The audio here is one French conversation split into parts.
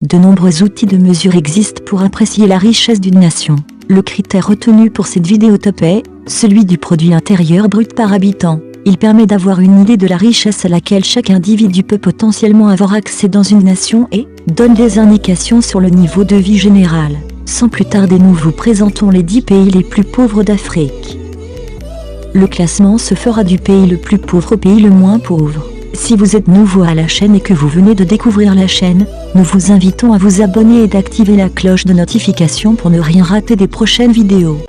De nombreux outils de mesure existent pour apprécier la richesse d'une nation. Le critère retenu pour cette vidéo top est celui du produit intérieur brut par habitant. Il permet d'avoir une idée de la richesse à laquelle chaque individu peut potentiellement avoir accès dans une nation et donne des indications sur le niveau de vie général. Sans plus tarder, nous vous présentons les 10 pays les plus pauvres d'Afrique. Le classement se fera du pays le plus pauvre au pays le moins pauvre. Si vous êtes nouveau à la chaîne et que vous venez de découvrir la chaîne, nous vous invitons à vous abonner et d'activer la cloche de notification pour ne rien rater des prochaines vidéos.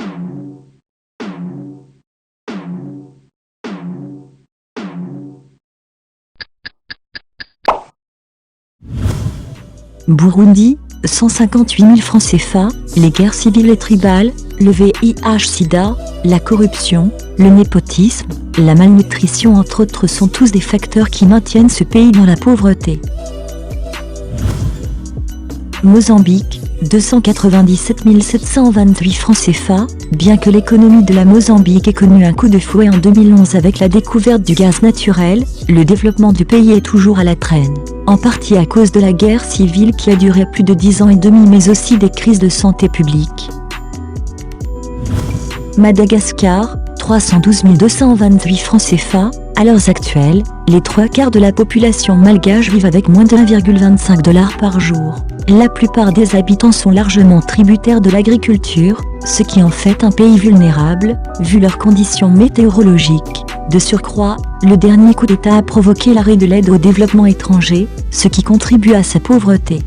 Burundi, 158 000 francs CFA, les guerres civiles et tribales, le VIH-Sida, la corruption, le népotisme, la malnutrition entre autres sont tous des facteurs qui maintiennent ce pays dans la pauvreté. Mozambique, 297 728 francs CFA, bien que l'économie de la Mozambique ait connu un coup de fouet en 2011 avec la découverte du gaz naturel, le développement du pays est toujours à la traîne. En partie à cause de la guerre civile qui a duré plus de 10 ans et demi mais aussi des crises de santé publique. Madagascar, 312 228 francs CFA, à l'heure actuelle, les 3/4 de la population malgache vivent avec moins de 1,25 $ par jour. La plupart des habitants sont largement tributaires de l'agriculture, ce qui en fait un pays vulnérable, vu leurs conditions météorologiques. De surcroît, le dernier coup d'État a provoqué l'arrêt de l'aide au développement étranger, ce qui contribue à sa pauvreté.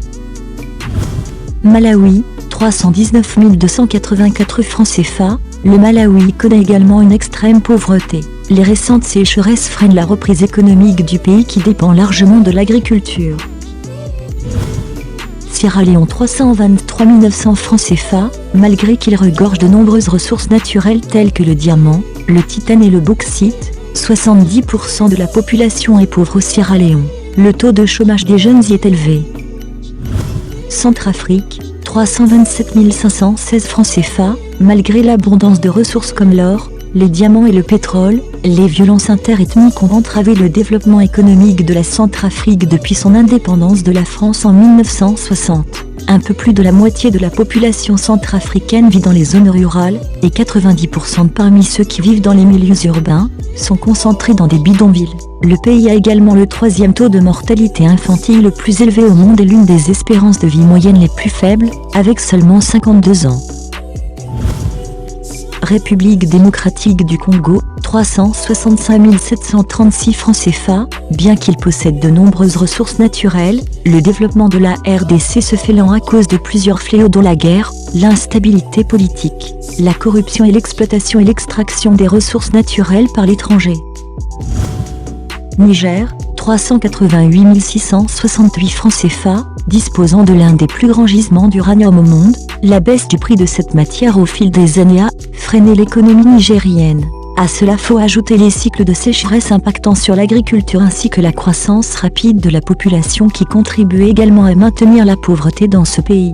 Malawi, 319 284 francs CFA, le Malawi connaît également une extrême pauvreté. Les récentes sécheresses freinent la reprise économique du pays qui dépend largement de l'agriculture. Sierra Leone, 323 900 francs CFA, malgré qu'il regorge de nombreuses ressources naturelles telles que le diamant, le titane et le bauxite, 70% de la population est pauvre au Sierra Leone. Le taux de chômage des jeunes y est élevé. Centrafrique, 327 516 francs CFA, malgré l'abondance de ressources comme l'or, les diamants et le pétrole, les violences interethniques ont entravé le développement économique de la Centrafrique depuis son indépendance de la France en 1960. Un peu plus de la moitié de la population centrafricaine vit dans les zones rurales, et 90% parmi ceux qui vivent dans les milieux urbains, sont concentrés dans des bidonvilles. Le pays a également le 3e taux de mortalité infantile le plus élevé au monde et l'une des espérances de vie moyennes les plus faibles, avec seulement 52 ans. République démocratique du Congo, 365 736 francs CFA, bien qu'il possède de nombreuses ressources naturelles, le développement de la RDC se fait lent à cause de plusieurs fléaux dont la guerre, l'instabilité politique, la corruption et l'exploitation et l'extraction des ressources naturelles par l'étranger. Niger, 388 668 francs CFA, disposant de l'un des plus grands gisements d'uranium au monde, la baisse du prix de cette matière au fil des années a freiné l'économie nigérienne. À cela faut ajouter les cycles de sécheresse impactant sur l'agriculture ainsi que la croissance rapide de la population qui contribue également à maintenir la pauvreté dans ce pays.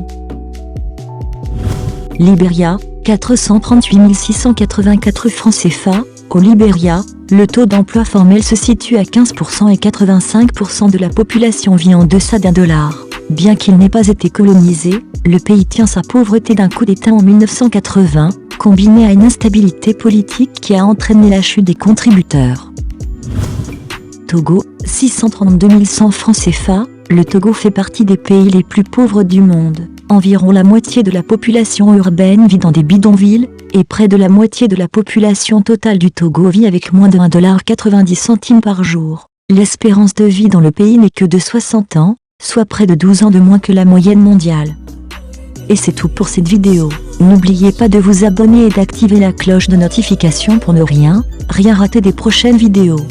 Libéria, 438 684 francs CFA, au Libéria, le taux d'emploi formel se situe à 15% et 85% de la population vit en deçà d'$1. Bien qu'il n'ait pas été colonisé, le pays tient sa pauvreté d'un coup d'État en 1980, combiné à une instabilité politique qui a entraîné la chute des contributeurs. Togo, 632 100 francs CFA, le Togo fait partie des pays les plus pauvres du monde. Environ la moitié de la population urbaine vit dans des bidonvilles, et près de la moitié de la population totale du Togo vit avec moins de $1,90 par jour. L'espérance de vie dans le pays n'est que de 60 ans, soit près de 12 ans de moins que la moyenne mondiale. Et c'est tout pour cette vidéo. N'oubliez pas de vous abonner et d'activer la cloche de notification pour ne rien rater des prochaines vidéos.